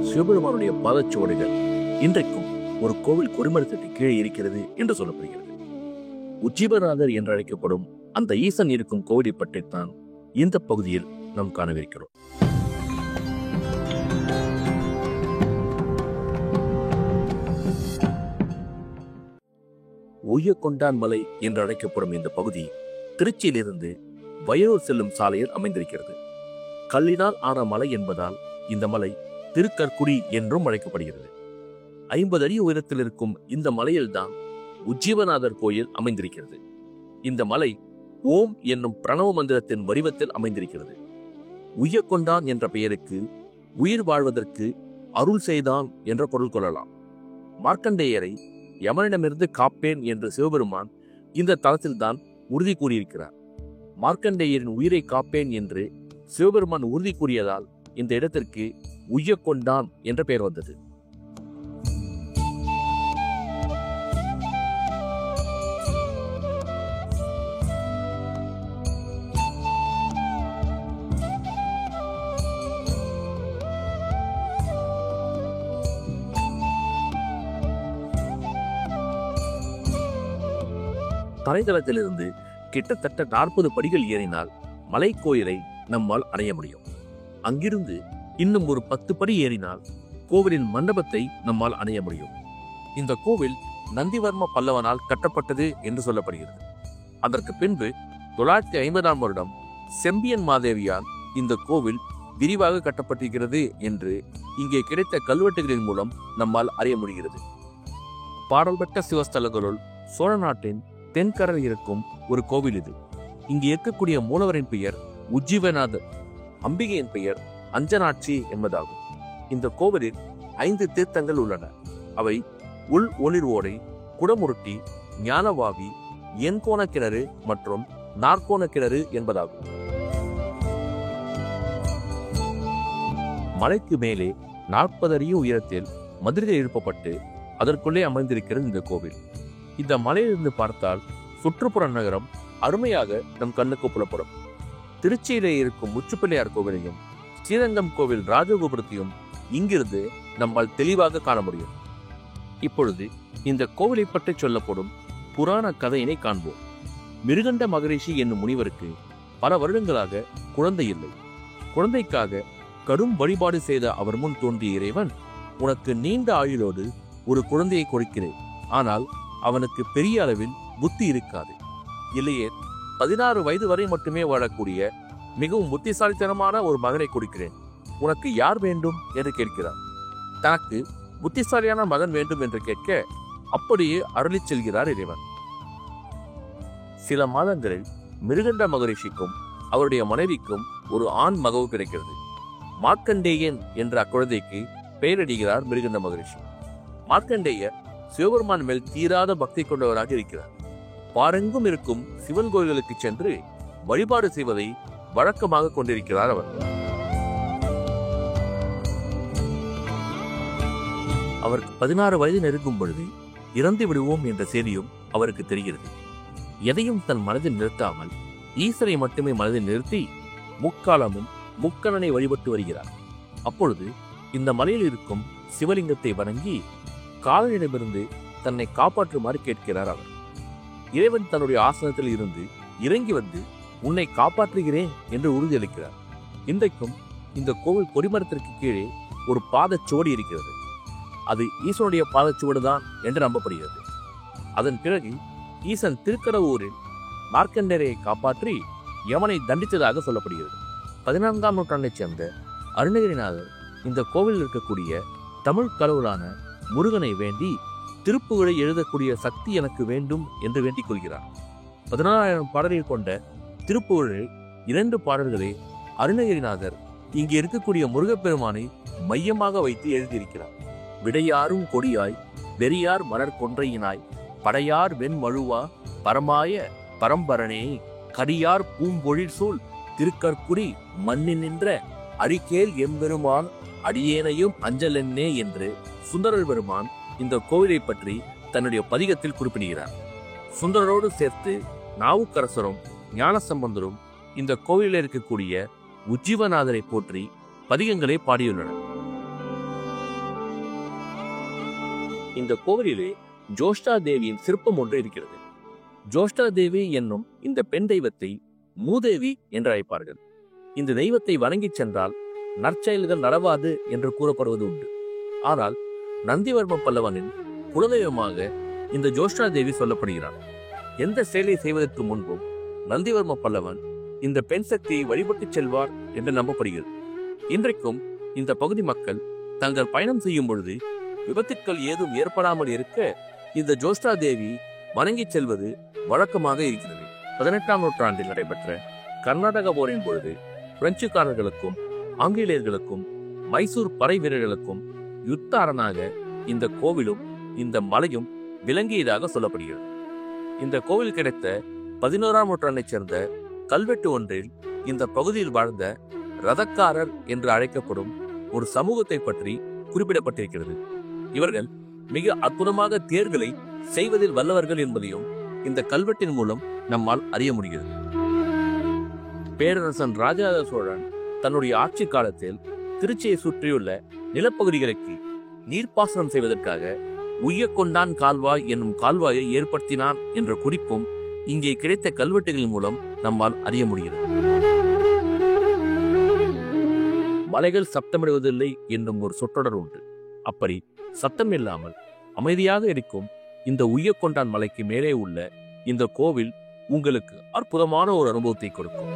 சிவபெருமானுடைய பாதச்சுவடுகள் இன்றைக்கும் ஒரு கோவில் கொடிமரத்திற்கு கீழே இருக்கிறது என்று சொல்லப்படுகிறது. உஜ்ஜீவநாதர் என்று அழைக்கப்படும் அந்த ஈசன் இருக்கும் கோவிலை பற்றித்தான் இந்த பகுதியில் நாம் காணவிருக்கிறோம். உய்யக்கொண்டான் மலை என்று அழைக்கப்படும் இந்த பகுதி திருச்சியிலிருந்து வயலூர் செல்லும் சாலையில் அமைந்திருக்கிறது. கல்லினால் ஆன மலை என்பதால் இந்த மலை திருக்கற்குடி என்றும் அழைக்கப்படுகிறது. 50 அடி உயரத்தில் இருக்கும் இந்த மலையில்தான் உஜ்ஜீவநாதர் கோயில் அமைந்திருக்கிறது. இந்த மலை ஓம் என்னும் பிரணவ மந்திரத்தின் வடிவத்தில் அமைந்திருக்கிறது. உய்யக்கொண்டான் என்ற பெயருக்கு உயிர் வாழ்வதற்கு அருள் செய்தான் என்ற பொருள் கொள்ளலாம். மார்க்கண்டேயரை யமனிடமிருந்து காப்பேன் என்று சிவபெருமான் இந்த தலத்தில்தான் உறுதி கூறியிருக்கிறார். மார்க்கண்டேயரின் உயிரை காப்பேன் என்று சிவபெருமான் உறுதி கூறியதால் இந்த இடத்திற்கு உய்யக்கொண்டான் என்ற பெயர் வந்தது. தரைதளத்திலிருந்து கிட்டத்தட்ட 40 படிகள் ஏறினால் மலை கோயிலை நம்மால் அடைய முடியும். அங்கிருந்து இன்னும் ஒரு 10 படி ஏறினால் கோவிலின் மண்டபத்தை நம்மால் அடைய முடியும். இந்த கோவில் நந்திவர்ம பல்லவனால் கட்டப்பட்டது என்று சொல்லப்படுகிறது. அதற்கு பின்பு 950ஆம் வருடம் செம்பியன் மாதேவியால் இந்த கோவில் விரிவாக கட்டப்பட்டிருக்கிறது என்று இங்கே கிடைத்த கல்வெட்டுகளின் மூலம் நம்மால் அறிய முடிகிறது. பாடல்பெற்ற சிவஸ்தலங்களுள் சோழ நாட்டின் தென்கரையில் இருக்கும் ஒரு கோவில் இது. இங்கு இருக்கக்கூடிய மூலவரின் பெயர் உஜ்ஜீவநாதர், அம்பிகையின் பெயர் அஞ்சனாட்சி என்பதாகும். இந்த கோவிலில் 5 தீர்த்தங்கள் உள்ளன. அவை உள் ஒளிர் ஓடை, குடமுருட்டி, ஞானவாவி, எண்கோண கிணறு மற்றும் நாற்கோண கிணறு என்பதாகும். மலைக்கு மேலே 40 அடி உயரத்தில் மதில்கள் எழுப்பப்பட்டு அதற்குள்ளே அமைந்திருக்கிறது இந்த கோவில். இந்த மலையிலிருந்து பார்த்தால் சுற்றுப்புற நகரம் அருமையாக நம் கண்ணுக்கு புலப்படும். திருச்சியிலே இருக்கும் முச்சுப்பிள்ளையார் கோவிலையும் ஸ்ரீரங்கம் கோவில் ராஜகோபுரத்தையும் இங்கிருந்து நம்மால் தெளிவாக காண முடியும். இப்பொழுது இந்த கோவிலை பற்றி சொல்லப்படும் புராண கதையினை காண்போம். மிருகண்ட மகரிஷி என்னும் முனிவருக்கு பல வருடங்களாக குழந்தை இல்லை. குழந்தைக்காக கடும் வழிபாடு செய்த அவர் முன் தோன்றிய இறைவன், உனக்கு நீண்ட ஆயுளோடு ஒரு குழந்தையை கொடுக்கிறேன், ஆனால் அவனுக்கு பெரிய அளவில் புத்தி இருக்காது, இல்லையே 16 வயது வரை மட்டுமே வாழக்கூடிய மிகவும் புத்திசாலித்தனமான ஒரு மகனை கொடுக்கிறேன், உனக்கு யார் வேண்டும் என்று கேட்கிறார். தனக்கு புத்திசாலியான மகன் வேண்டும் என்று கேட்க அப்படியே அருளிச் செல்கிறார் இறைவன். சில மாதங்களில் மிருகண்ட மகரிஷிக்கும் அவருடைய மனைவிக்கும் ஒரு ஆண் மகவு கிடைக்கிறது. மார்க்கண்டேயன் என்ற அக்குழந்தைக்கு பெயரிடுகிறார் மிருகண்ட மகரிஷி. மார்க்கண்டேயர் சிவபெருமான் மேல் தீராத பக்தி கொண்டவராக இருக்கிறார். பாரெங்கும் இருக்கும் சிவன் கோயில்களுக்கு சென்று வழிபாடு செய்வதை வழக்கமாக கொண்டிருக்கிறார் அவர். அவருக்கு 16 வயது நெருங்கும் பொழுது இறந்து விடுவோம் என்ற செய்தியும் அவருக்கு தெரிகிறது. எதையும் தன் மனதில் நிறுத்தாமல் ஈசனை மட்டுமே மனதில் நிறுத்தி முக்காலமும் முக்கணனை வழிபட்டு வருகிறார். அப்பொழுது இந்த மலையில் இருக்கும் சிவலிங்கத்தை வணங்கி காலனிடமிருந்து தன்னை காப்பாற்றுமாறு கேட்கிறார் அவர். இறைவன் தன்னுடைய ஆசனத்தில் இருந்து இறங்கி வந்து உன்னை காப்பாற்றுகிறேன் என்று உறுதியளிக்கிறார். இன்றைக்கும் இந்த கோவில் கொடிமரத்திற்கு கீழே ஒரு பாதச்சுவடு இருக்கிறது. அது ஈசனுடைய பாதச்சுவடுதான் என்று நம்பப்படுகிறது. அதன் பிறகு ஈசன் திருக்கடவூரில் மார்க்கண்டேயரை காப்பாற்றி யமனை தண்டித்ததாக சொல்லப்படுகிறது. 14ஆம் நூற்றாண்டைச் சேர்ந்த அருணகிரிநாதர் இந்த கோவிலில் இருக்கக்கூடிய தமிழ் கடவுளான முருகனை வேண்டி திருப்புகழை எழுதக்கூடிய சக்தி எனக்கு வேண்டும் என்று வேண்டிக் கொள்கிறார். 16,000 பாடல்கள் கொண்ட திருப்புகழில் 2 பாடல்களை அருணகிரிநாதர் இங்கே இருக்கக்கூடிய முருகப்பெருமானை மையமாக வைத்து எழுதியிருக்கிறார். விடையாரும் கொடியாய் வெறியார் மலர் கொன்றையினாய் படையார் வெண்மழுவா பரமாய பரம்பரனே கடியார் பூம்பொழில் சூழ் திருக்கற்குடி மண்ணில் நின்ற அடிக்கேல் எம்பெருமான் அடியேனையும் அஞ்சலென்னே என்று சுந்தரர் பெருமான் இந்த கோவிலை பற்றி தன்னுடைய பதிகத்தில் குறிப்பிடுகிறார். சுந்தரரோடு சேர்த்து நாவுக்கரசரும் ஞானசம்பந்தரும் இந்த கோவிலில் இருக்கக்கூடிய உஜ்ஜீவநாதரை போற்றி பதிகங்களை பாடியுள்ளனர். இந்த கோவிலிலே ஜோஷ்டா தேவியின் சிற்பம் ஒன்று இருக்கிறது. ஜோஷ்டா தேவி என்னும் இந்த பெண் தெய்வத்தை மூதேவி என்று அழைப்பார்கள். இந்த தெய்வத்தை வணங்கிச் சென்றால் நற்செயல்கள் நடவாது என்று கூறப்படுவது உண்டு. ஆனால் நந்திவர்ம பல்லவனின் குலதெய்வமாக இந்த ஜோஷ்டா தேவி சொல்லப்படுகிறார். எந்த செயலை செய்வதற்கு முன்பும் நந்திவர்ம பல்லவன் இந்த பெண் சக்தியை வழிபட்டுச் செல்வார் என்று நம்பப்படுகிறது. இன்றைக்கும் இந்த பகுதி மக்கள் தங்கள் பயணம் செய்யும் பொழுது விபத்துக்கள் ஏதும் ஏற்படாமல் இருக்க இந்த ஜோஷ்டா தேவி வணங்கிச் செல்வது வழக்கமாக இருக்கிறது. 18ஆம் நூற்றாண்டில் நடைபெற்ற கர்நாடக போரின் பொழுது பிரெஞ்சுக்காரர்களுக்கும் ஆங்கிலேயர்களுக்கும் மைசூர் படை வீரர்களுக்கும் யுத்த அரணாக இந்த கோவிலும் இந்த மலையும் விளங்கியதாக சொல்லப்படுகிறது. இந்த கோவில் கிடைத்த 11ஆம் நூற்றாண்டைச் சேர்ந்த கல்வெட்டு ஒன்றில் இந்த பகுதியில் வாழ்ந்த ரதக்காரர் என்று அழைக்கப்படும் ஒரு சமூகத்தை பற்றி குறிப்பிடப்பட்டிருக்கிறது. இவர்கள் மிக அற்புதமாக தேர்களை செய்வதில் வல்லவர்கள் என்பதையும் இந்த கல்வெட்டின் மூலம் நம்மால் அறிய முடிகிறது. பேரரசன் ராஜராஜ சோழன் தன்னுடைய ஆட்சி காலத்தில் திருச்சியை சுற்றியுள்ள நிலப்பகுதிகளுக்கு நீர்ப்பாசனம் செய்வதற்காக உய்யக்கொண்டான் கால்வாய் என்னும் கால்வாயை ஏற்படுத்தினான் என்ற குறிப்பும் இங்கே கிடைத்த கல்வெட்டுகளின் மூலம் நம்மால் அறிய முடிகிறது. மலைகள் சப்தமிடுவதில்லை என்னும் ஒரு சொற்றொடர் உண்டு. அப்படி சத்தம் இல்லாமல் அமைதியாக இருக்கும் இந்த உய்யக்கொண்டான் மலைக்கு மேலே உள்ள இந்த கோவில் உங்களுக்கு அற்புதமான ஒரு அனுபவத்தை கொடுக்கும்.